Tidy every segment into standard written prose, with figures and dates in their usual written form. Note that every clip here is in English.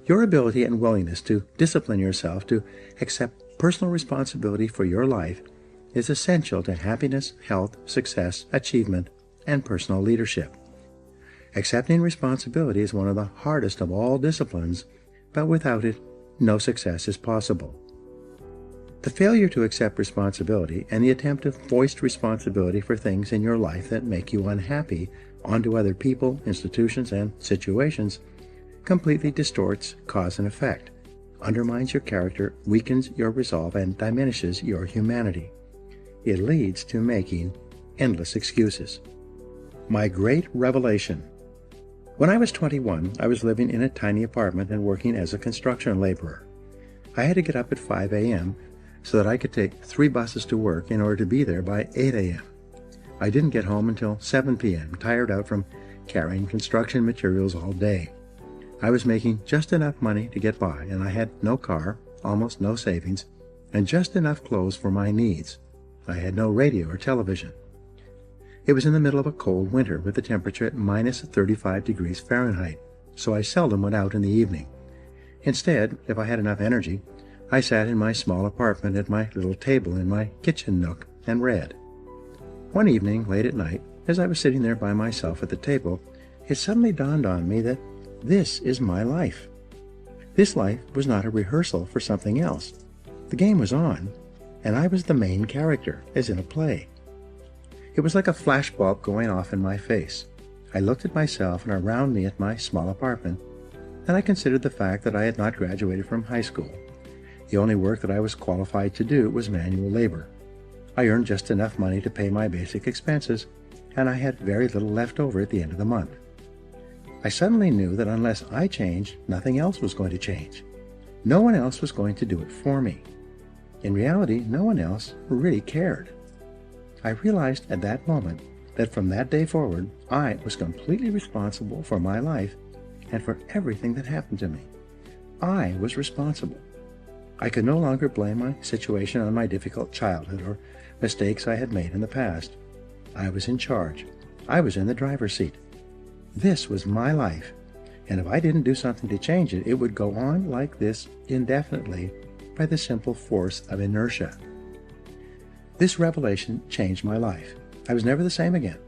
Your ability and willingness to discipline yourself to accept personal responsibility for your life is essential to happiness, health, success, achievement, and personal leadership. Accepting responsibility is one of the hardest of all disciplines, but without it, no success is possible. The failure to accept responsibility and the attempt to foist responsibility for things in your life that make you unhappy onto other people, institutions, and situations completely distorts cause and effect, undermines your character, weakens your resolve, and diminishes your humanity. It leads to making endless excuses. My great revelation. When I was 21, I was living in a tiny apartment and working as a construction laborer. I had to get up at 5 a.m. so that I could take 3 buses to work in order to be there by 8 a.m. I didn't get home until 7 p.m., tired out from carrying construction materials all day. I was making just enough money to get by, and I had no car, almost no savings, and just enough clothes for my needs. I had no radio or television. It was in the middle of a cold winter with the temperature at minus 35 degrees Fahrenheit, so I seldom went out in the evening. Instead, if I had enough energy, I sat in my small apartment at my little table in my kitchen nook and read. One evening, late at night, as I was sitting there by myself at the table, it suddenly dawned on me that this is my life. This life was not a rehearsal for something else. The game was on, and I was the main character, as in a play. It was like a flashbulb going off in my face. I looked at myself and around me at my small apartment, and I considered the fact that I had not graduated from high school. The only work that I was qualified to do was manual labor. I earned just enough money to pay my basic expenses, and I had very little left over at the end of the month. I suddenly knew that unless I changed, nothing else was going to change. No one else was going to do it for me. In reality, no one else really cared. I realized at that moment that from that day forward, I was completely responsible for my life and for everything that happened to me. I was responsible. I could no longer blame my situation on my difficult childhood or mistakes I had made in the past. I was in charge. I was in the driver's seat. This was my life, and if I didn't do something to change it, it would go on like this indefinitely by the simple force of inertia. This revelation changed my life. I was never the same again.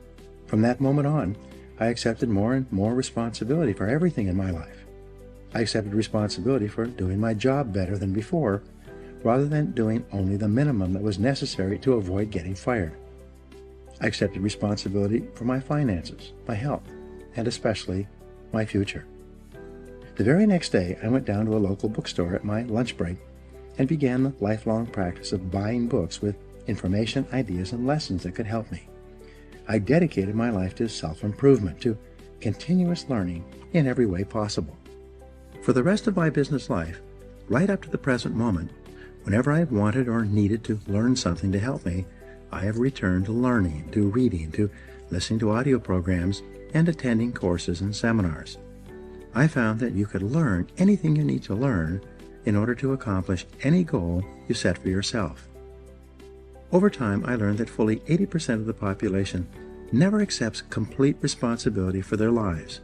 From that moment on, I accepted more and more responsibility for everything in my life. I accepted responsibility for doing my job better than before, rather than doing only the minimum that was necessary to avoid getting fired. I accepted responsibility for my finances, my health, and especially my future. The very next day, I went down to a local bookstore at my lunch break and began the lifelong practice of buying books with information, ideas, and lessons that could help me. I dedicated my life to self-improvement, to continuous learning in every way possible. For the rest of my business life, right up to the present moment, whenever I have wanted or needed to learn something to help me, I have returned to learning, to reading, to listening to audio programs, and attending courses and seminars. I found that you could learn anything you need to learn in order to accomplish any goal you set for yourself. Over time, I learned that fully 80% of the population never accepts complete responsibility for their lives.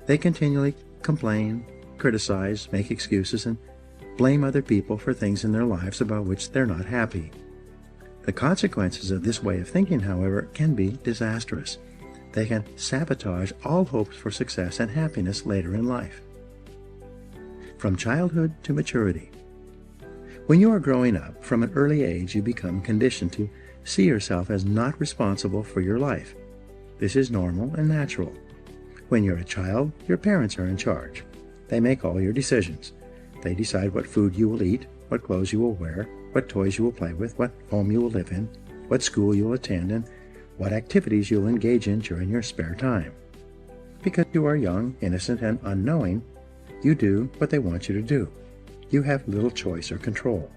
They continually complain, criticize, make excuses, and blame other people for things in their lives about which they're not happy. The consequences of this way of thinking, however, can be disastrous. They can sabotage all hopes for success and happiness later in life. From childhood to maturity. When you are growing up, from an early age you become conditioned to see yourself as not responsible for your life. This is normal and natural. When you're a child, your parents are in charge. They make all your decisions. They decide what food you will eat, what clothes you will wear, what toys you will play with, what home you will live in, what school you will attend, and what activities you'll engage in during your spare time. Because you are young, innocent, and unknowing, you do what they want you to do. You have little choice or control.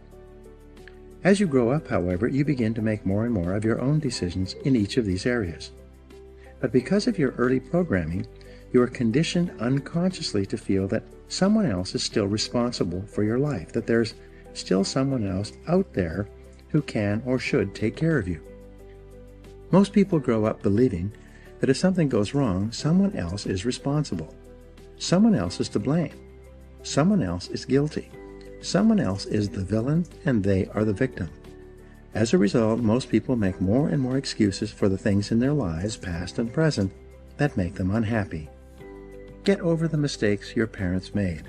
As you grow up, however, you begin to make more and more of your own decisions in each of these areas. But because of your early programming, you are conditioned unconsciously to feel that someone else is still responsible for your life, that there's still someone else out there who can or should take care of you. Most people grow up believing that if something goes wrong, someone else is responsible. Someone else is to blame. Someone else is guilty. Someone else is the villain and they are the victim. As a result, most people make more and more excuses for the things in their lives, past and present, that make them unhappy. Get over the mistakes your parents made.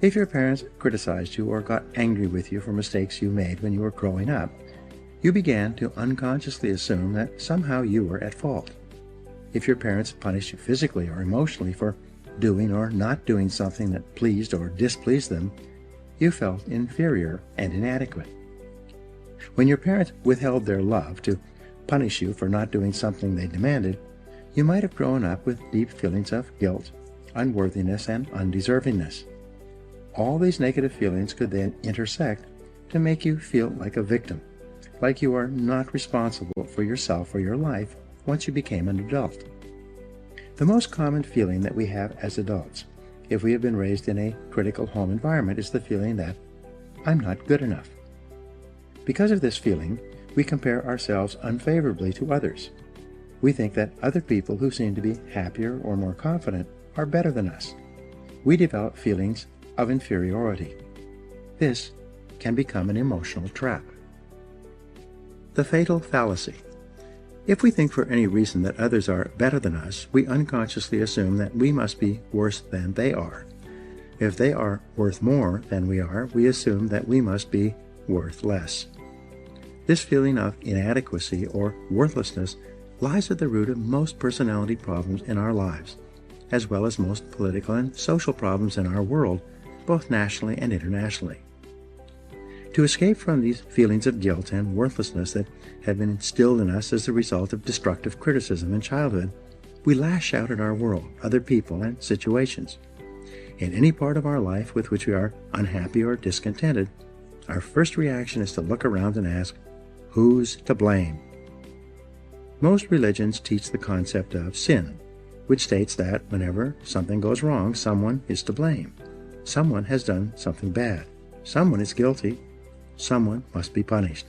If your parents criticized you or got angry with you for mistakes you made when you were growing up, you began to unconsciously assume that somehow you were at fault. If your parents punished you physically or emotionally for doing or not doing something that pleased or displeased them, you felt inferior and inadequate. When your parents withheld their love to punish you for not doing something they demanded, you might have grown up with deep feelings of guilt, unworthiness, and undeservingness. All these negative feelings could then intersect to make you feel like a victim, like you are not responsible for yourself or your life once you became an adult. The most common feeling that we have as adults, if we have been raised in a critical home environment, is the feeling that I'm not good enough. Because of this feeling, we compare ourselves unfavorably to others. We think that other people who seem to be happier or more confident are better than us. We develop feelings of inferiority. This can become an emotional trap. The fatal fallacy. If we think for any reason that others are better than us, we unconsciously assume that we must be worse than they are. If they are worth more than we are, we assume that we must be worth less. This feeling of inadequacy or worthlessness lies at the root of most personality problems in our lives, as well as most political and social problems in our world, both nationally and internationally. To escape from these feelings of guilt and worthlessness that have been instilled in us as a result of destructive criticism in childhood, we lash out at our world, other people, and situations. In any part of our life with which we are unhappy or discontented, our first reaction is to look around and ask, who's to blame? Most religions teach the concept of sin, which states that whenever something goes wrong, someone is to blame. Someone has done something bad. Someone is guilty. Someone must be punished.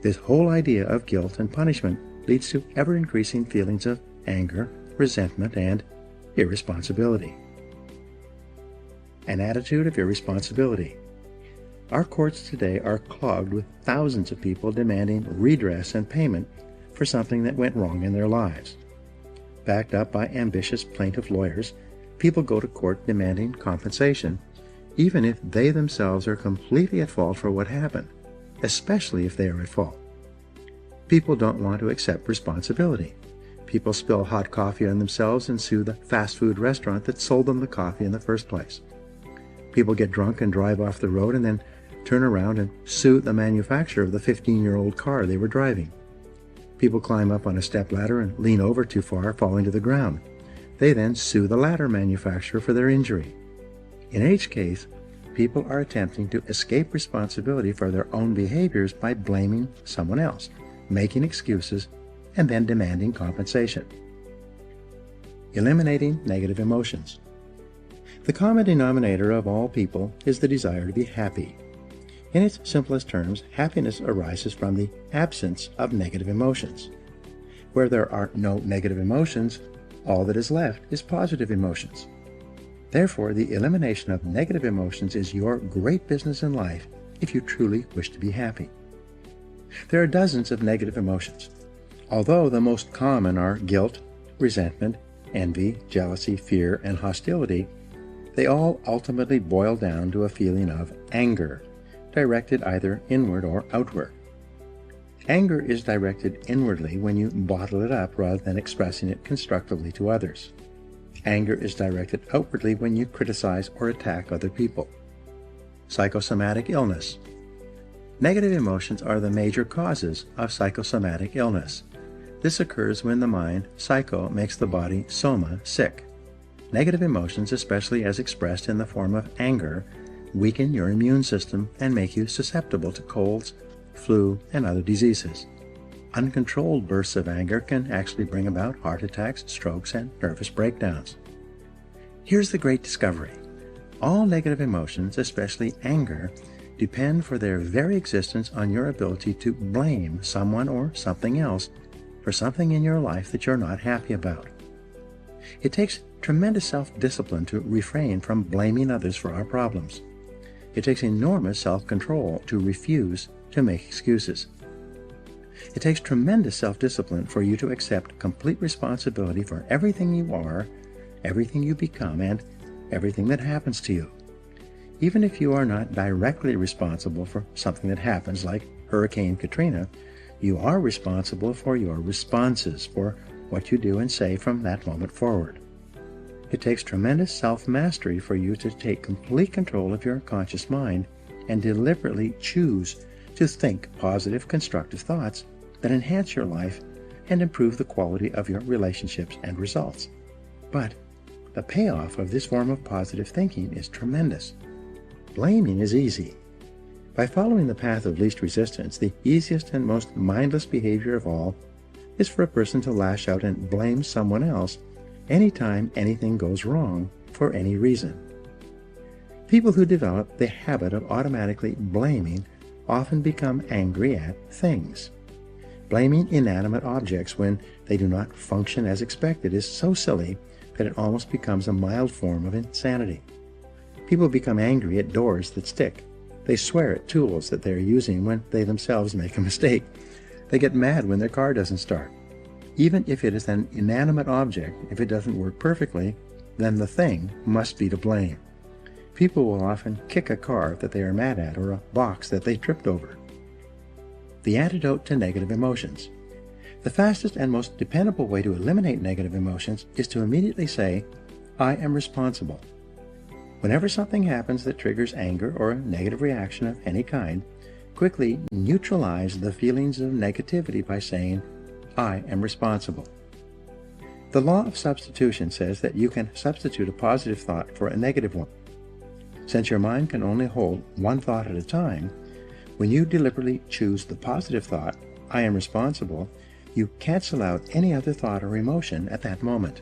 This whole idea of guilt and punishment leads to ever-increasing feelings of anger, resentment, and irresponsibility. An attitude of irresponsibility. Our courts today are clogged with thousands of people demanding redress and payment for something that went wrong in their lives. Backed up by ambitious plaintiff lawyers, people go to court demanding compensation, even if they themselves are completely at fault for what happened, especially if they are at fault. People don't want to accept responsibility. People spill hot coffee on themselves and sue the fast food restaurant that sold them the coffee in the first place. People get drunk and drive off the road and then turn around and sue the manufacturer of the 15-year-old car they were driving. People climb up on a stepladder and lean over too far, falling to the ground. They then sue the ladder manufacturer for their injury. In each case, people are attempting to escape responsibility for their own behaviors by blaming someone else, making excuses, and then demanding compensation. Eliminating negative emotions. The common denominator of all people is the desire to be happy. In its simplest terms, happiness arises from the absence of negative emotions. Where there are no negative emotions, all that is left is positive emotions. Therefore, the elimination of negative emotions is your great business in life if you truly wish to be happy. There are dozens of negative emotions. Although the most common are guilt, resentment, envy, jealousy, fear, and hostility, they all ultimately boil down to a feeling of anger, directed either inward or outward. Anger is directed inwardly when you bottle it up rather than expressing it constructively to others. Anger is directed outwardly when you criticize or attack other people. Psychosomatic illness. Negative emotions are the major causes of psychosomatic illness. This occurs when the mind, psycho, makes the body, soma, sick. Negative emotions, especially as expressed in the form of anger, weaken your immune system and make you susceptible to colds, flu, and other diseases. Uncontrolled bursts of anger can actually bring about heart attacks, strokes, and nervous breakdowns. Here's the great discovery. All negative emotions, especially anger, depend for their very existence on your ability to blame someone or something else for something in your life that you're not happy about. It takes tremendous self-discipline to refrain from blaming others for our problems. It takes enormous self-control to refuse to make excuses. It takes tremendous self-discipline for you to accept complete responsibility for everything you are, everything you become, and everything that happens to you. Even if you are not directly responsible for something that happens, like Hurricane Katrina, you are responsible for your responses, for what you do and say from that moment forward. It takes tremendous self-mastery for you to take complete control of your conscious mind and deliberately choose to think positive, constructive thoughts that enhance your life and improve the quality of your relationships and results. But the payoff of this form of positive thinking is tremendous. Blaming is easy. By following the path of least resistance, the easiest and most mindless behavior of all is for a person to lash out and blame someone else anytime anything goes wrong for any reason. People who develop the habit of automatically blaming often become angry at things. Blaming inanimate objects when they do not function as expected is so silly that it almost becomes a mild form of insanity. People become angry at doors that stick. They swear at tools that they are using when they themselves make a mistake. They get mad when their car doesn't start. Even if it is an inanimate object, if it doesn't work perfectly, then the thing must be to blame. People will often kick a car that they are mad at or a box that they tripped over. The antidote to negative emotions. The fastest and most dependable way to eliminate negative emotions is to immediately say, "I am responsible." Whenever something happens that triggers anger or a negative reaction of any kind, quickly neutralize the feelings of negativity by saying, "I am responsible." The law of substitution says that you can substitute a positive thought for a negative one. Since your mind can only hold one thought at a time, when you deliberately choose the positive thought, "I am responsible," you cancel out any other thought or emotion at that moment.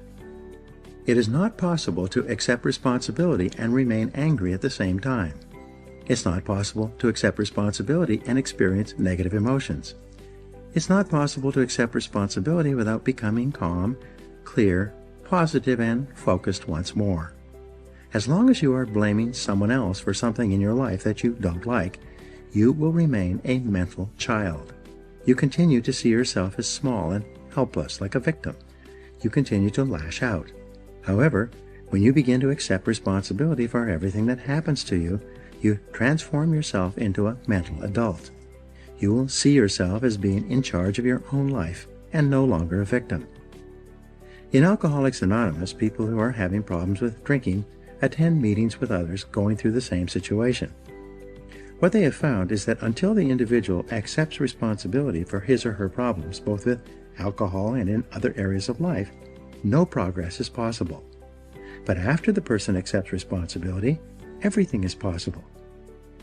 It is not possible to accept responsibility and remain angry at the same time. It's not possible to accept responsibility and experience negative emotions. It's not possible to accept responsibility without becoming calm, clear, positive, and focused once more. As long as you are blaming someone else for something in your life that you don't like, you will remain a mental child. You continue to see yourself as small and helpless, like a victim. You continue to lash out. However, when you begin to accept responsibility for everything that happens to you, you transform yourself into a mental adult. You will see yourself as being in charge of your own life and no longer a victim. In Alcoholics Anonymous, people who are having problems with drinking attend meetings with others going through the same situation. What they have found is that until the individual accepts responsibility for his or her problems, both with alcohol and in other areas of life, no progress is possible. But after the person accepts responsibility, everything is possible.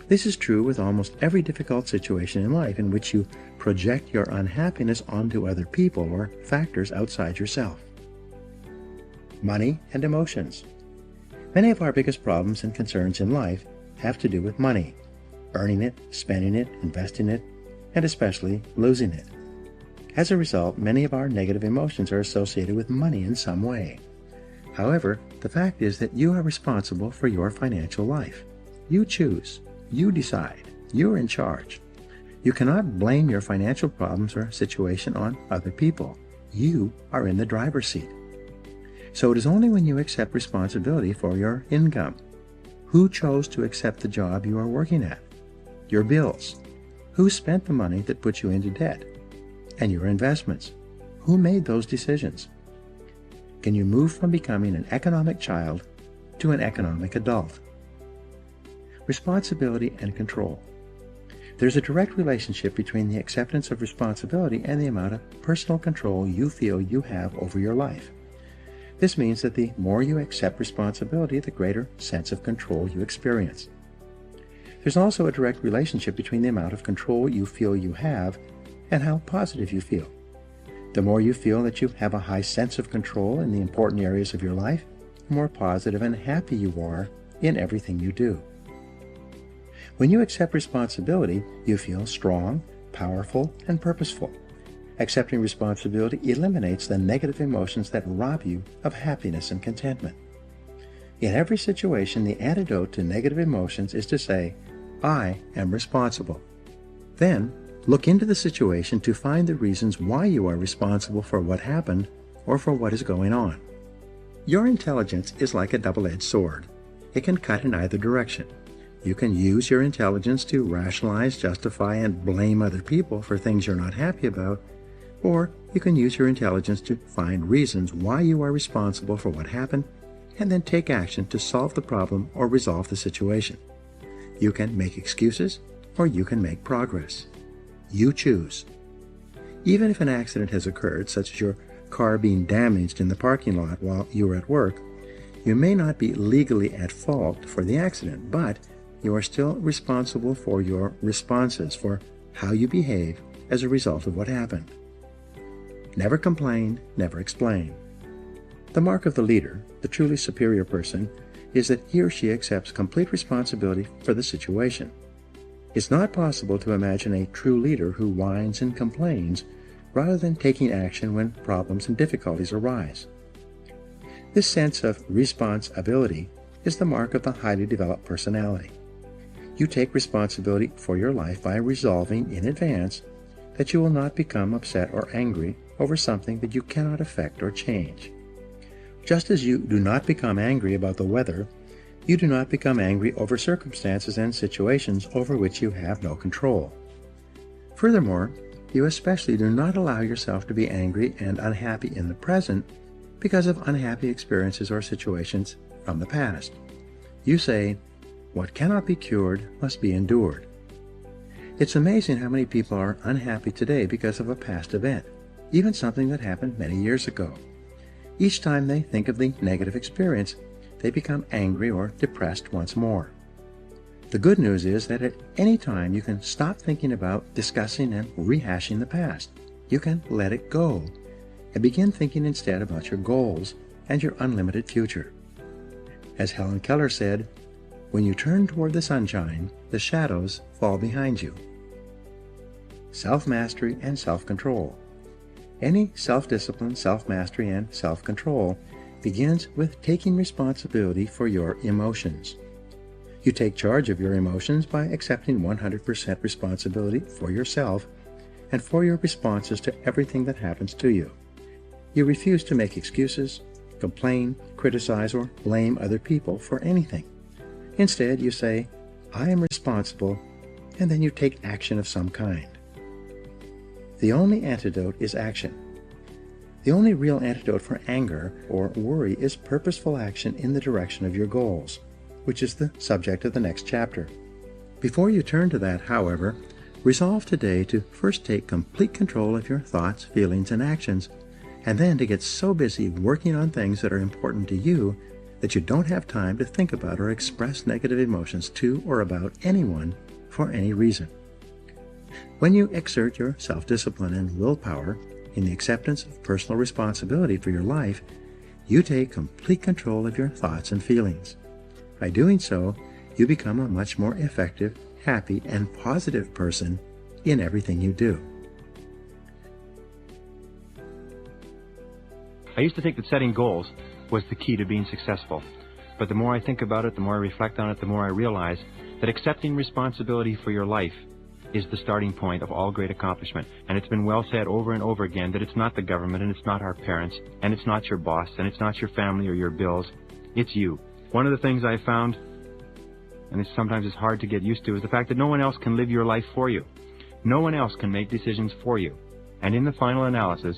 This is true with almost every difficult situation in life in which you project your unhappiness onto other people or factors outside yourself. Money and emotions. Many of our biggest problems and concerns in life have to do with money, earning it, spending it, investing it, and especially losing it. As a result, many of our negative emotions are associated with money in some way. However, the fact is that you are responsible for your financial life. You choose. You decide. You are in charge. You cannot blame your financial problems or situation on other people. You are in the driver's seat. So it is only when you accept responsibility for your income. Who chose to accept the job you are working at? Your bills. Who spent the money that put you into debt? And your investments. Who made those decisions? Can you move from becoming an economic child to an economic adult? Responsibility and control. There's a direct relationship between the acceptance of responsibility and the amount of personal control you feel you have over your life. This means that the more you accept responsibility, the greater sense of control you experience. There's also a direct relationship between the amount of control you feel you have and how positive you feel. The more you feel that you have a high sense of control in the important areas of your life, the more positive and happy you are in everything you do. When you accept responsibility, you feel strong, powerful, and purposeful. Accepting responsibility eliminates the negative emotions that rob you of happiness and contentment. In every situation, the antidote to negative emotions is to say, I am responsible. Then, look into the situation to find the reasons why you are responsible for what happened or for what is going on. Your intelligence is like a double-edged sword. It can cut in either direction. You can use your intelligence to rationalize, justify, and blame other people for things you're not happy about, or you can use your intelligence to find reasons why you are responsible for what happened and then take action to solve the problem or resolve the situation. You can make excuses or you can make progress. You choose. Even if an accident has occurred, such as your car being damaged in the parking lot while you were at work, you may not be legally at fault for the accident, but you are still responsible for your responses, for how you behave as a result of what happened. Never complain, never explain. The mark of the leader, the truly superior person, is that he or she accepts complete responsibility for the situation. It's not possible to imagine a true leader who whines and complains rather than taking action when problems and difficulties arise. This sense of responsibility is the mark of the highly developed personality. You take responsibility for your life by resolving in advance that you will not become upset or angry over something that you cannot affect or change. Just as you do not become angry about the weather, you do not become angry over circumstances and situations over which you have no control. Furthermore, you especially do not allow yourself to be angry and unhappy in the present because of unhappy experiences or situations from the past. You say, what cannot be cured must be endured. It's amazing how many people are unhappy today because of a past event, even something that happened many years ago. Each time they think of the negative experience, they become angry or depressed once more. The good news is that at any time you can stop thinking about discussing and rehashing the past. You can let it go and begin thinking instead about your goals and your unlimited future. As Helen Keller said, when you turn toward the sunshine, the shadows fall behind you. Self-mastery and self-control. Any self-discipline, self-mastery, and self-control begins with taking responsibility for your emotions. You take charge of your emotions by accepting 100% responsibility for yourself and for your responses to everything that happens to you. You refuse to make excuses, complain, criticize, or blame other people for anything. Instead, you say, I am responsible, and then you take action of some kind. The only antidote is action. The only real antidote for anger or worry is purposeful action in the direction of your goals, which is the subject of the next chapter. Before you turn to that, however, resolve today to first take complete control of your thoughts, feelings, and actions, and then to get so busy working on things that are important to you that you don't have time to think about or express negative emotions to or about anyone for any reason. When you exert your self-discipline and willpower in the acceptance of personal responsibility for your life, you take complete control of your thoughts and feelings. By doing so, you become a much more effective, happy, and positive person in everything you do. I used to think that setting goals was the key to being successful. But the more I think about it, the more I reflect on it, the more I realize that accepting responsibility for your life is the starting point of all great accomplishment. And it's been well said over and over again that it's not the government, and it's not our parents, and it's not your boss, and it's not your family or your bills. It's you. One of the things I found, and sometimes it's hard to get used to, is the fact that no one else can live your life for you. No one else can make decisions for you. And in the final analysis,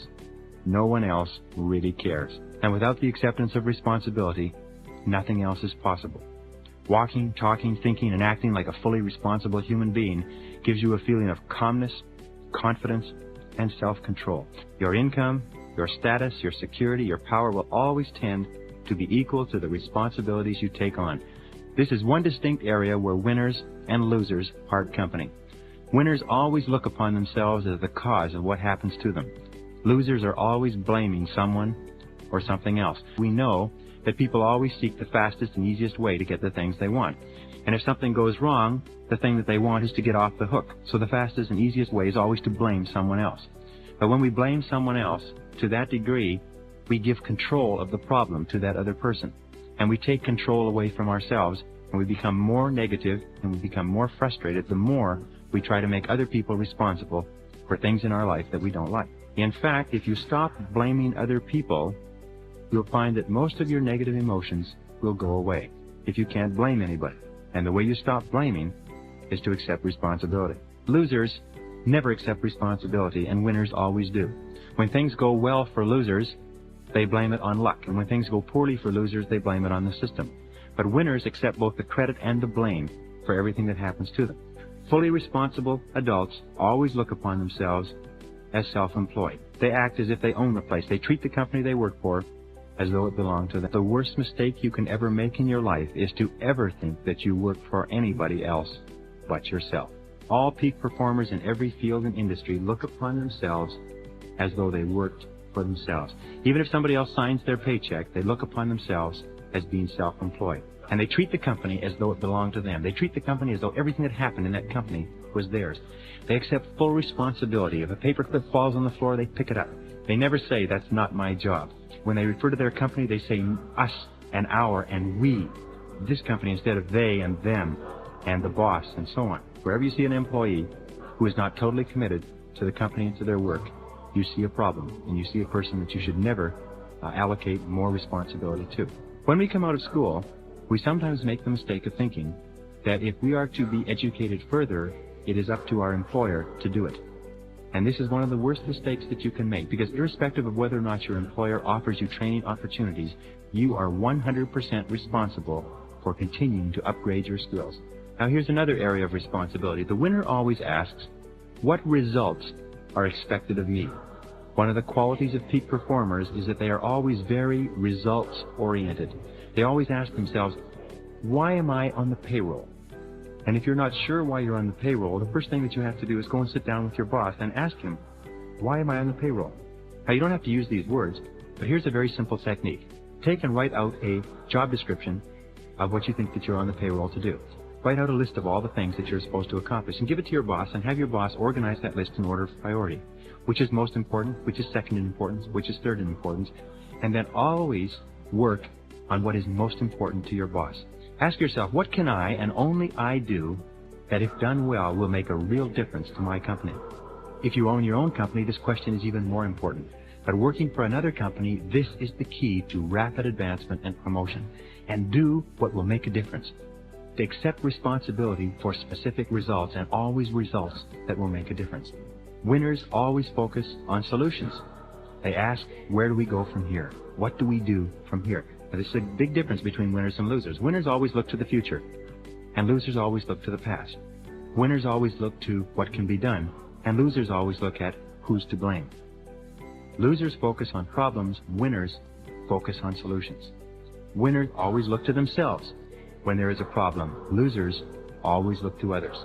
no one else really cares. And without the acceptance of responsibility, nothing else is possible. Walking, talking, thinking, and acting like a fully responsible human being gives you a feeling of calmness, confidence, and self-control. Your income, your status, your security, your power will always tend to be equal to the responsibilities you take on. This is one distinct area where winners and losers part company. Winners always look upon themselves as the cause of what happens to them. Losers are always blaming someone or something else. We know that people always seek the fastest and easiest way to get the things they want. And if something goes wrong, the thing that they want is to get off the hook. So the fastest and easiest way is always to blame someone else. But when we blame someone else, to that degree, we give control of the problem to that other person. And we take control away from ourselves, and we become more negative, and we become more frustrated the more we try to make other people responsible for things in our life that we don't like. In fact, if you stop blaming other people, you'll find that most of your negative emotions will go away if you can't blame anybody. And the way you stop blaming is to accept responsibility. Losers never accept responsibility, and winners always do. When things go well for losers, they blame it on luck. And when things go poorly for losers, they blame it on the system. But winners accept both the credit and the blame for everything that happens to them. Fully responsible adults always look upon themselves as self-employed. They act as if they own the place. They treat the company they work for as though it belonged to them. The worst mistake you can ever make in your life is to ever think that you work for anybody else but yourself. All peak performers in every field and industry look upon themselves as though they worked for themselves. Even if somebody else signs their paycheck, they look upon themselves as being self-employed. And they treat the company as though it belonged to them. They treat the company as though everything that happened in that company was theirs. They accept full responsibility. If a paperclip falls on the floor, they pick it up. They never say, "That's not my job." When they refer to their company, they say us and our and we. This company instead of they and them and the boss and so on. Wherever you see an employee who is not totally committed to the company and to their work, you see a problem, and you see a person that you should never allocate more responsibility to. When we come out of school, we sometimes make the mistake of thinking that if we are to be educated further, it is up to our employer to do it. And this is one of the worst mistakes that you can make, because irrespective of whether or not your employer offers you training opportunities, you are 100% responsible for continuing to upgrade your skills. Now here's another area of responsibility. The winner always asks, what results are expected of me? One of the qualities of peak performers is that they are always very results-oriented. They always ask themselves, why am I on the payroll? And if you're not sure why you're on the payroll, the first thing that you have to do is go and sit down with your boss and ask him, why am I on the payroll? Now, you don't have to use these words, but here's a very simple technique. Take and write out a job description of what you think that you're on the payroll to do. Write out a list of all the things that you're supposed to accomplish and give it to your boss, and have your boss organize that list in order of priority. Which is most important, which is second in importance, which is third in importance, and then always work on what is most important to your boss. Ask yourself, what can I and only I do that, if done well, will make a real difference to my company? If you own your own company, this question is even more important. But working for another company, this is the key to rapid advancement and promotion. And do what will make a difference. To accept responsibility for specific results, and always results that will make a difference. Winners always focus on solutions. They ask, where do we go from here? What do we do from here? Now, this is a big difference between winners and losers. Winners always look to the future, and losers always look to the past. Winners always look to what can be done, and losers always look at who's to blame. Losers focus on problems, winners focus on solutions. Winners always look to themselves when there is a problem. Losers always look to others.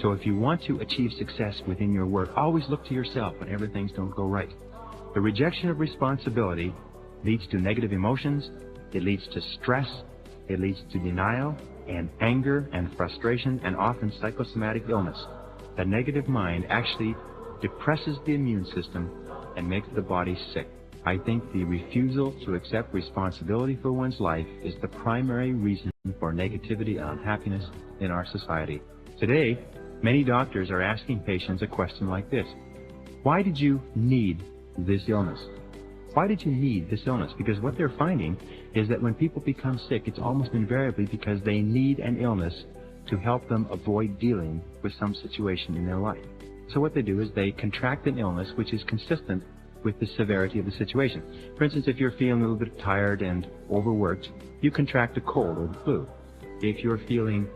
So if you want to achieve success within your work, always look to yourself whenever things don't go right. The rejection of responsibility leads to negative emotions, it leads to stress, it leads to denial and anger and frustration, and often psychosomatic illness. The negative mind actually depresses the immune system and makes the body sick. I think the refusal to accept responsibility for one's life is the primary reason for negativity and unhappiness in our society. Today, many doctors are asking patients a question like this: why did you need this illness? Why did you need this illness? Because what they're finding is that when people become sick, it's almost invariably because they need an illness to help them avoid dealing with some situation in their life. So what they do is they contract an illness which is consistent with the severity of the situation. For instance, if you're feeling a little bit tired and overworked, you contract a cold or the flu. If you're feeling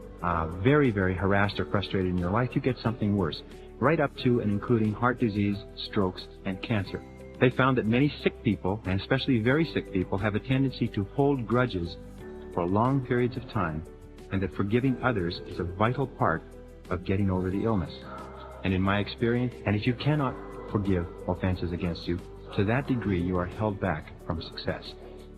very, very harassed or frustrated in your life, you get something worse, right up to and including heart disease, strokes, and cancer. They found that many sick people, and especially very sick people, have a tendency to hold grudges for long periods of time, and that forgiving others is a vital part of getting over the illness. And in my experience, and if you cannot forgive offenses against you, to that degree you are held back from success.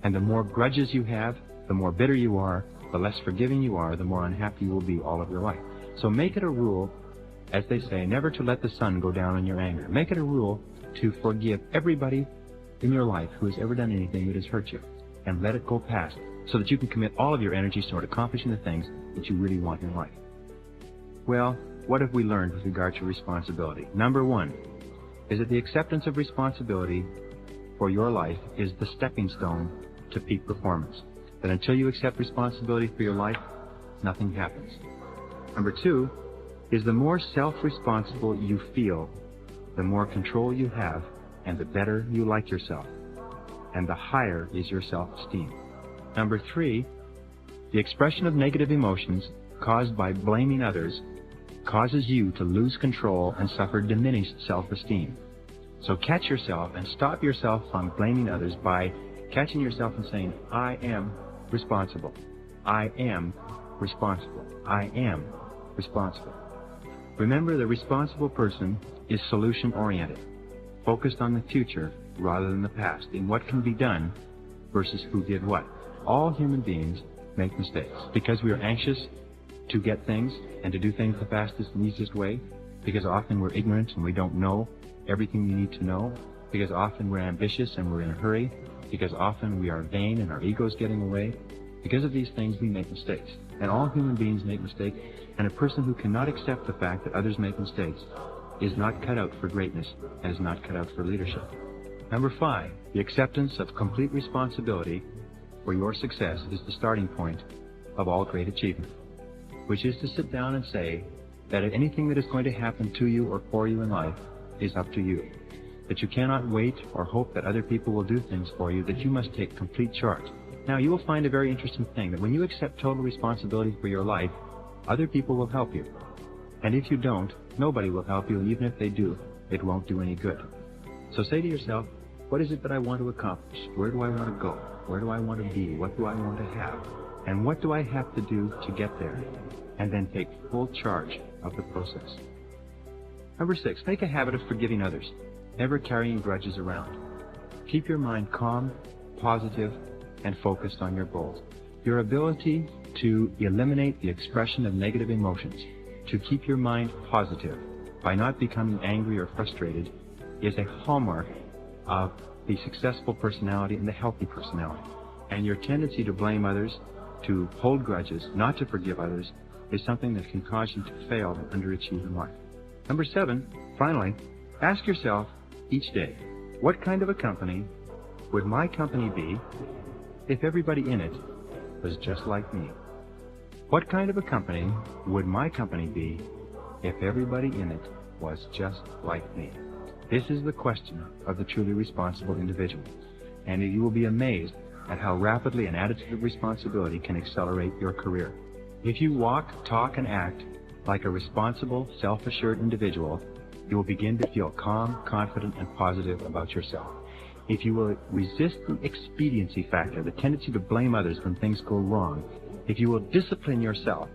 And the more grudges you have, the more bitter you are, the less forgiving you are, the more unhappy you will be all of your life. So make it a rule, as they say, never to let the sun go down in your anger. Make it a rule to forgive everybody in your life who has ever done anything that has hurt you, and let it go past, so that you can commit all of your energies toward accomplishing the things that you really want in life. Well, what have we learned with regard to responsibility? Number one is that the acceptance of responsibility for your life is the stepping stone to peak performance. That until you accept responsibility for your life, nothing happens. Number two is the more self-responsible you feel, the more control you have, and the better you like yourself, and the higher is your self-esteem. Number three, the expression of negative emotions caused by blaming others causes you to lose control and suffer diminished self-esteem. So catch yourself and stop yourself from blaming others by catching yourself and saying, I am responsible. I am responsible. I am responsible. Remember, the responsible person is solution-oriented, focused on the future rather than the past, in what can be done versus who did what. All human beings make mistakes because we are anxious to get things and to do things the fastest and easiest way, because often we're ignorant and we don't know everything we need to know, because often we're ambitious and we're in a hurry, because often we are vain and our ego's getting away. Because of these things, we make mistakes. And all human beings make mistakes, and a person who cannot accept the fact that others make mistakes is not cut out for greatness and is not cut out for leadership. Number five, the acceptance of complete responsibility for your success is the starting point of all great achievement, which is to sit down and say that anything that is going to happen to you or for you in life is up to you, that you cannot wait or hope that other people will do things for you, that you must take complete charge. Now, you will find a very interesting thing, that when you accept total responsibility for your life, other people will help you. And if you don't, nobody will help you, and even if they do, it won't do any good. So say to yourself, what is it that I want to accomplish? Where do I want to go? Where do I want to be? What do I want to have? And what do I have to do to get there? And then take full charge of the process. Number six, make a habit of forgiving others, never carrying grudges around. Keep your mind calm, positive, and focused on your goals. Your ability to eliminate the expression of negative emotions, to keep your mind positive by not becoming angry or frustrated, is a hallmark of the successful personality and the healthy personality. And your tendency to blame others, to hold grudges, not to forgive others, is something that can cause you to fail and underachieve in life. Number seven, finally, ask yourself each day, what kind of a company would my company be if everybody in it was just like me? What kind of a company would my company be if everybody in it was just like me? This is the question of the truly responsible individual, and you will be amazed at how rapidly an attitude of responsibility can accelerate your career. If you walk, talk, and act like a responsible, self-assured individual, you will begin to feel calm, confident, and positive about yourself. If you will resist the expediency factor, the tendency to blame others when things go wrong, if you will discipline yourself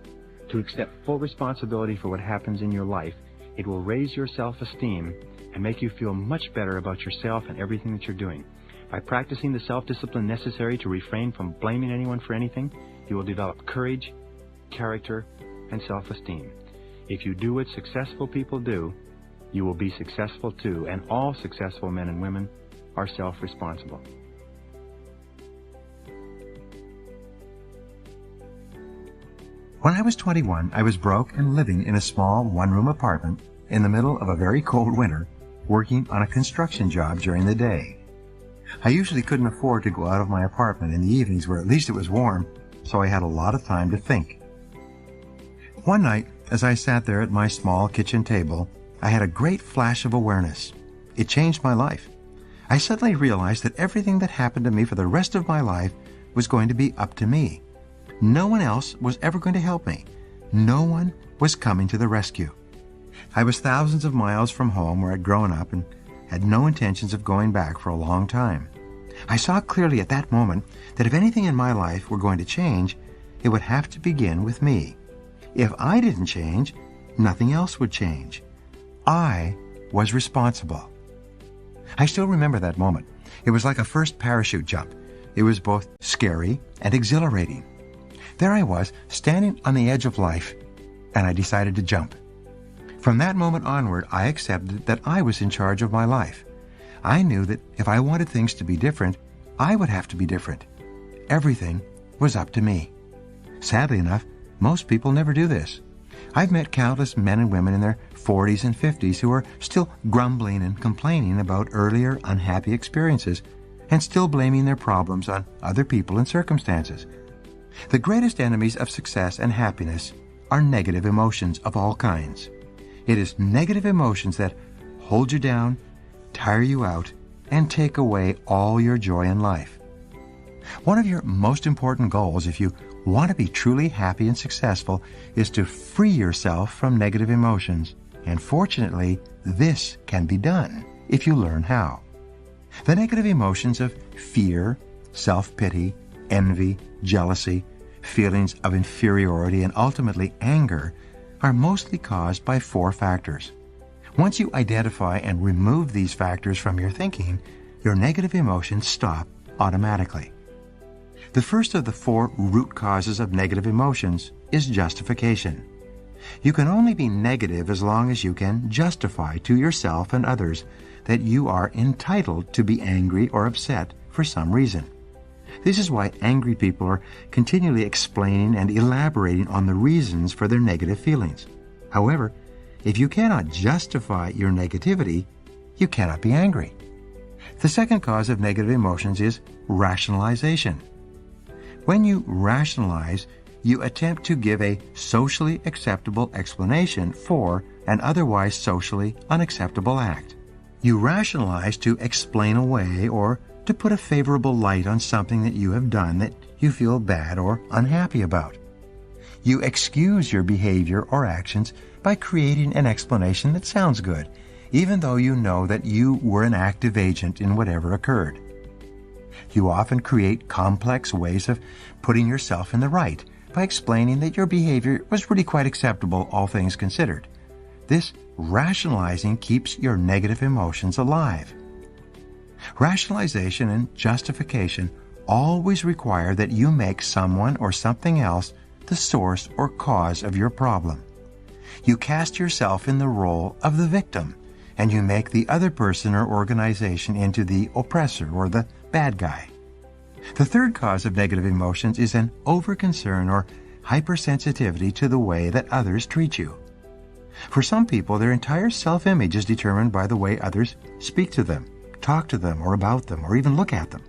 to accept full responsibility for what happens in your life, it will raise your self-esteem and make you feel much better about yourself and everything that you're doing. By practicing the self-discipline necessary to refrain from blaming anyone for anything, you will develop courage, character, and self-esteem. If you do what successful people do, you will be successful too, and all successful men and women are self-responsible. When I was 21, I was broke and living in a small one-room apartment in the middle of a very cold winter, working on a construction job during the day. I usually couldn't afford to go out of my apartment in the evenings where at least it was warm, so I had a lot of time to think. One night, as I sat there at my small kitchen table, I had a great flash of awareness. It changed my life. I suddenly realized that everything that happened to me for the rest of my life was going to be up to me. No one else was ever going to help me. No one was coming to the rescue. I was thousands of miles from home where I'd grown up and had no intentions of going back for a long time. I saw clearly at that moment that if anything in my life were going to change, it would have to begin with me. If I didn't change, nothing else would change. I was responsible. I still remember that moment. It was like a first parachute jump. It was both scary and exhilarating. There I was, standing on the edge of life, and I decided to jump. From that moment onward, I accepted that I was in charge of my life. I knew that if I wanted things to be different, I would have to be different. Everything was up to me. Sadly enough, most people never do this. I've met countless men and women in their 40s and 50s who are still grumbling and complaining about earlier unhappy experiences and still blaming their problems on other people and circumstances. The greatest enemies of success and happiness are negative emotions of all kinds. It is negative emotions that hold you down, tire you out, and take away all your joy in life. One of your most important goals, if you want to be truly happy and successful, is to free yourself from negative emotions. And fortunately, this can be done if you learn how. The negative emotions of fear, self-pity, envy, jealousy, feelings of inferiority, and ultimately anger are mostly caused by 4 factors. Once you identify and remove these factors from your thinking, your negative emotions stop automatically. The first of the 4 root causes of negative emotions is justification. You can only be negative as long as you can justify to yourself and others that you are entitled to be angry or upset for some reason. This is why angry people are continually explaining and elaborating on the reasons for their negative feelings. However, if you cannot justify your negativity, you cannot be angry. The second cause of negative emotions is rationalization. When you rationalize, you attempt to give a socially acceptable explanation for an otherwise socially unacceptable act. You rationalize to explain away or to put a favorable light on something that you have done that you feel bad or unhappy about. You excuse your behavior or actions by creating an explanation that sounds good, even though you know that you were an active agent in whatever occurred. You often create complex ways of putting yourself in the right by explaining that your behavior was really quite acceptable, all things considered. This rationalizing keeps your negative emotions alive. Rationalization and justification always require that you make someone or something else the source or cause of your problem. You cast yourself in the role of the victim, and you make the other person or organization into the oppressor or the bad guy. The third cause of negative emotions is an overconcern or hypersensitivity to the way that others treat you. For some people, their entire self-image is determined by the way others speak to them, talk to them, or about them, or even look at them.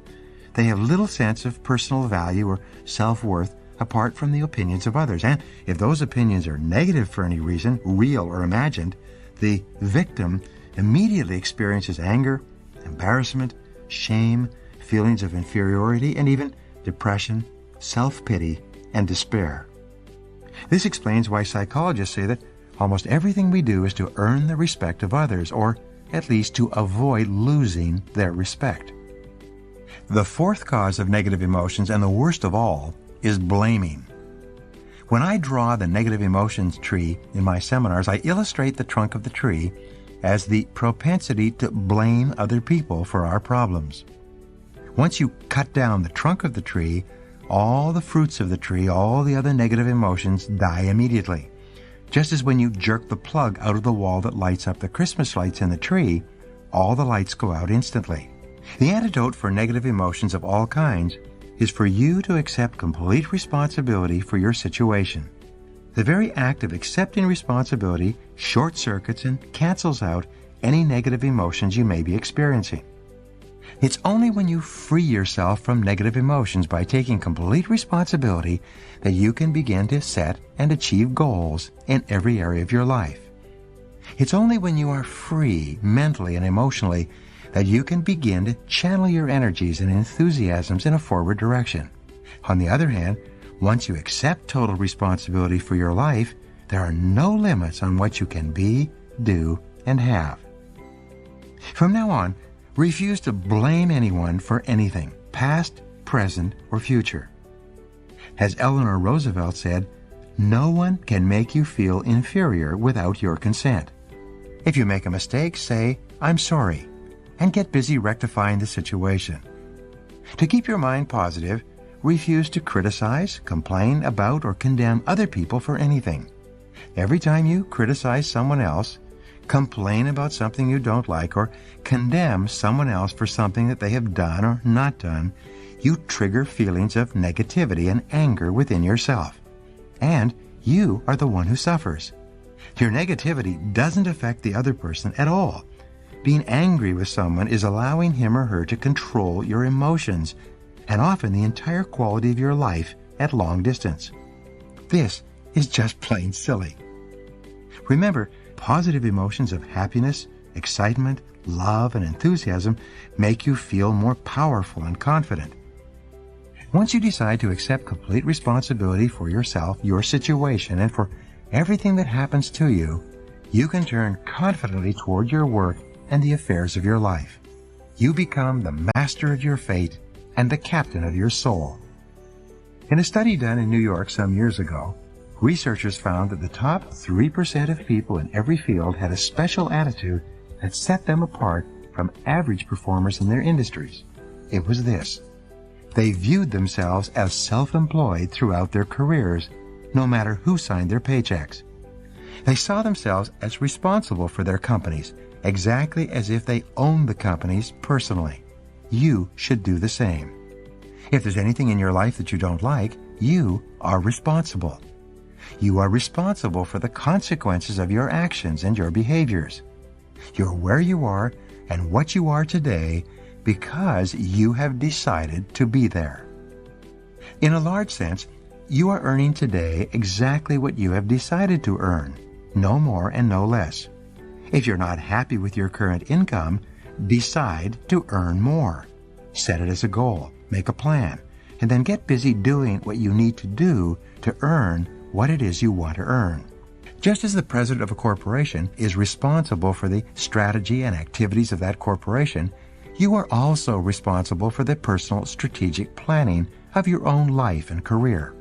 They have little sense of personal value or self-worth apart from the opinions of others. And if those opinions are negative for any reason, real or imagined, the victim immediately experiences anger, embarrassment, shame, feelings of inferiority, and even depression, self-pity, and despair. This explains why psychologists say that almost everything we do is to earn the respect of others, or at least to avoid losing their respect. The fourth cause of negative emotions, and the worst of all, is blaming. When I draw the negative emotions tree in my seminars, I illustrate the trunk of the tree as the propensity to blame other people for our problems. Once you cut down the trunk of the tree, all the fruits of the tree, all the other negative emotions die immediately. Just as when you jerk the plug out of the wall that lights up the Christmas lights in the tree, all the lights go out instantly. The antidote for negative emotions of all kinds is for you to accept complete responsibility for your situation. The very act of accepting responsibility short-circuits and cancels out any negative emotions you may be experiencing. It's only when you free yourself from negative emotions by taking complete responsibility that you can begin to set and achieve goals in every area of your life. It's only when you are free mentally and emotionally that you can begin to channel your energies and enthusiasms in a forward direction. On the other hand, once you accept total responsibility for your life, there are no limits on what you can be, do, and have. From now on, refuse to blame anyone for anything, past, present, or future. As Eleanor Roosevelt said, no one can make you feel inferior without your consent. If you make a mistake, say, "I'm sorry," and get busy rectifying the situation. To keep your mind positive, refuse to criticize, complain about, or condemn other people for anything. Every time you criticize someone else, complain about something you don't like, or condemn someone else for something that they have done or not done, you trigger feelings of negativity and anger within yourself. And you are the one who suffers. Your negativity doesn't affect the other person at all. Being angry with someone is allowing him or her to control your emotions, and often the entire quality of your life at long distance. This is just plain silly. Remember, positive emotions of happiness, excitement, love, and enthusiasm make you feel more powerful and confident. Once you decide to accept complete responsibility for yourself, your situation, and for everything that happens to you, you can turn confidently toward your work and the affairs of your life. You become the master of your fate and the captain of your soul. In a study done in New York some years ago, researchers found that the top 3% of people in every field had a special attitude that set them apart from average performers in their industries. It was this: they viewed themselves as self-employed throughout their careers, no matter who signed their paychecks. They saw themselves as responsible for their companies, exactly as if they owned the companies personally. You should do the same. If there's anything in your life that you don't like, you are responsible. You are responsible for the consequences of your actions and your behaviors. You're where you are and what you are today because you have decided to be there. In a large sense, you are earning today exactly what you have decided to earn, no more and no less. If you're not happy with your current income, decide to earn more. Set it as a goal, make a plan, and then get busy doing what you need to do to earn what it is you want to earn. Just as the president of a corporation is responsible for the strategy and activities of that corporation, you are also responsible for the personal strategic planning of your own life and career.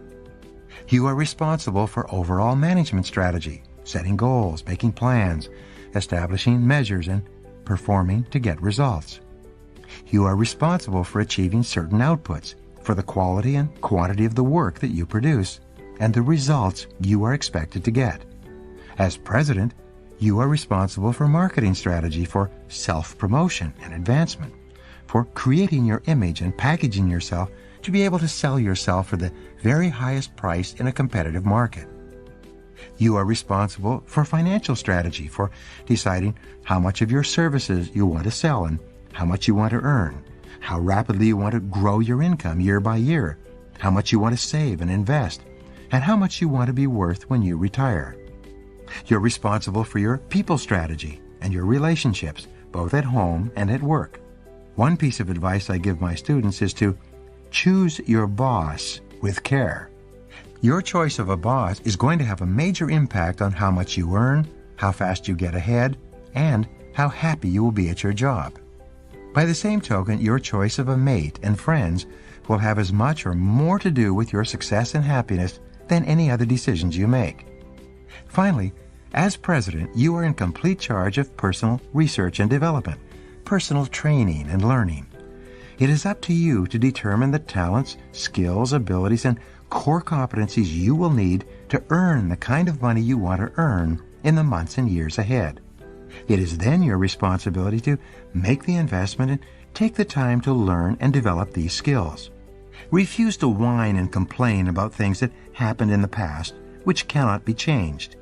You are responsible for overall management strategy, setting goals, making plans, establishing measures, and performing to get results. You are responsible for achieving certain outputs, for the quality and quantity of the work that you produce, and the results you are expected to get. As president, you are responsible for marketing strategy, for self-promotion and advancement, for creating your image and packaging yourself to be able to sell yourself for the very highest price in a competitive market. You are responsible for financial strategy, for deciding how much of your services you want to sell and how much you want to earn, how rapidly you want to grow your income year by year, how much you want to save and invest, and how much you want to be worth when you retire. You're responsible for your people strategy and your relationships, both at home and at work. One piece of advice I give my students is to choose your boss with care. Your choice of a boss is going to have a major impact on how much you earn, how fast you get ahead, and how happy you will be at your job. By the same token, your choice of a mate and friends will have as much or more to do with your success and happiness than any other decisions you make. Finally, as president, you are in complete charge of personal research and development, personal training and learning. It is up to you to determine the talents, skills, abilities, and core competencies you will need to earn the kind of money you want to earn in the months and years ahead. It is then your responsibility to make the investment and take the time to learn and develop these skills. Refuse to whine and complain about things that happened in the past, which cannot be changed.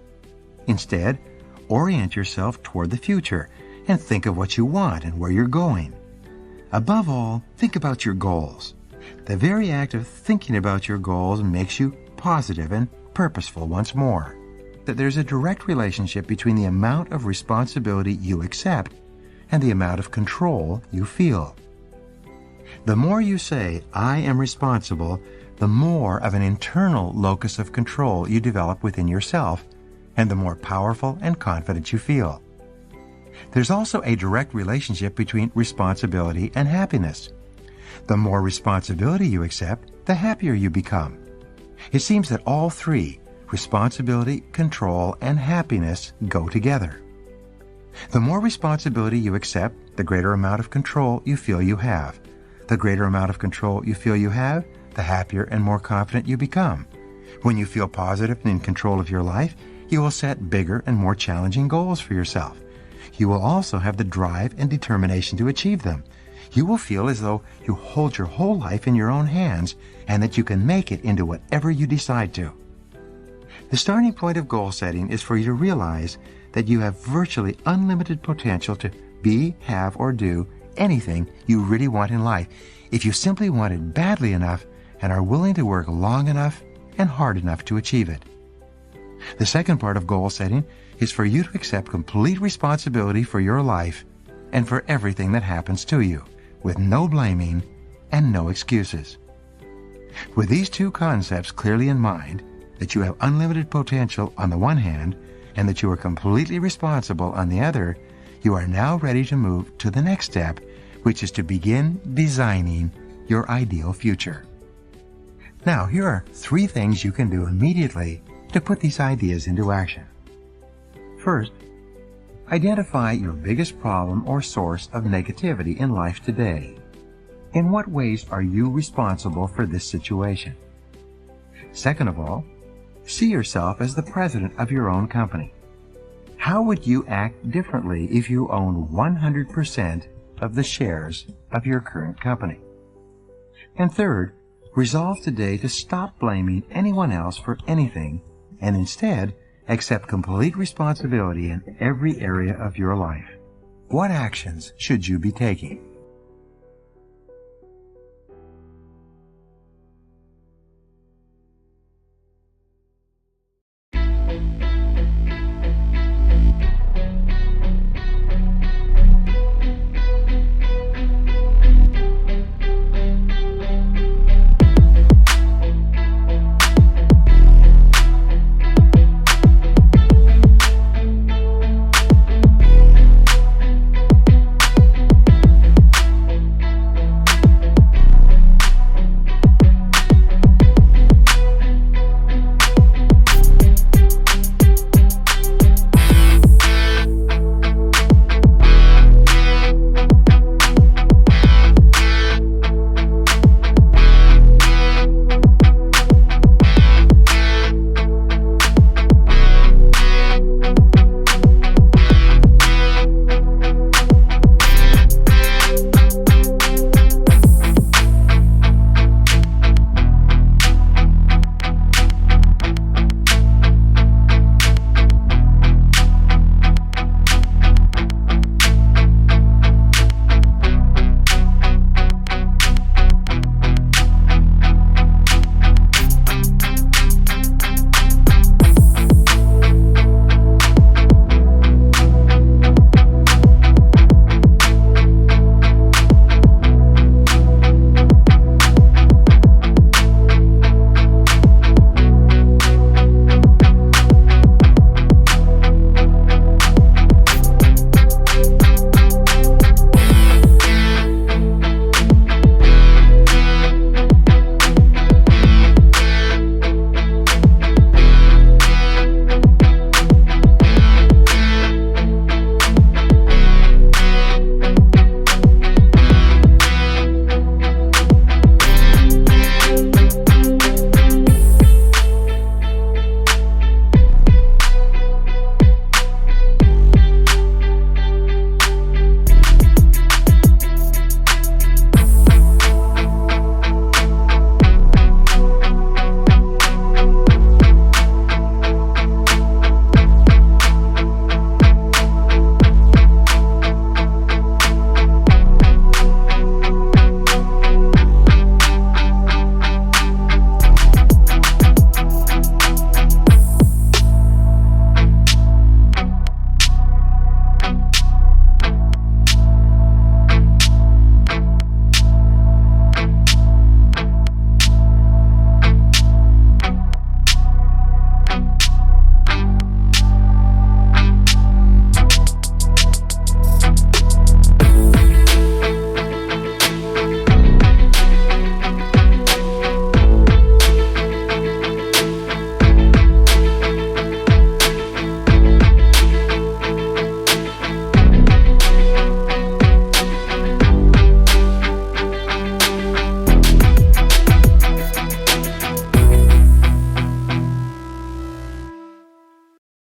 Instead, orient yourself toward the future and think of what you want and where you're going. Above all, think about your goals. The very act of thinking about your goals makes you positive and purposeful once more. That there's a direct relationship between the amount of responsibility you accept and the amount of control you feel. The more you say, "I am responsible," the more of an internal locus of control you develop within yourself, and the more powerful and confident you feel. There's also a direct relationship between responsibility and happiness. The more responsibility you accept, the happier you become. It seems that all three, responsibility, control, and happiness, go together. The more responsibility you accept, the greater amount of control you feel you have. The greater amount of control you feel you have, the happier and more confident you become. When you feel positive and in control of your life, you will set bigger and more challenging goals for yourself, You will also have the drive and determination to achieve them. You will feel as though you hold your whole life in your own hands and that you can make it into whatever you decide to. The starting point of goal setting is for you to realize that you have virtually unlimited potential to be, have, or do anything you really want in life if you simply want it badly enough and are willing to work long enough and hard enough to achieve it. The second part of goal setting is for you to accept complete responsibility for your life and for everything that happens to you, with no blaming and no excuses. With these two concepts clearly in mind, that you have unlimited potential on the one hand and that you are completely responsible on the other, you are now ready to move to the next step, which is to begin designing your ideal future. Now, here are 3 things you can do immediately to put these ideas into action. First, identify your biggest problem or source of negativity in life today. In what ways are you responsible for this situation? Second of all, see yourself as the president of your own company. How would you act differently if you owned 100% of the shares of your current company? And third, resolve today to stop blaming anyone else for anything and instead accept complete responsibility in every area of your life. What actions should you be taking?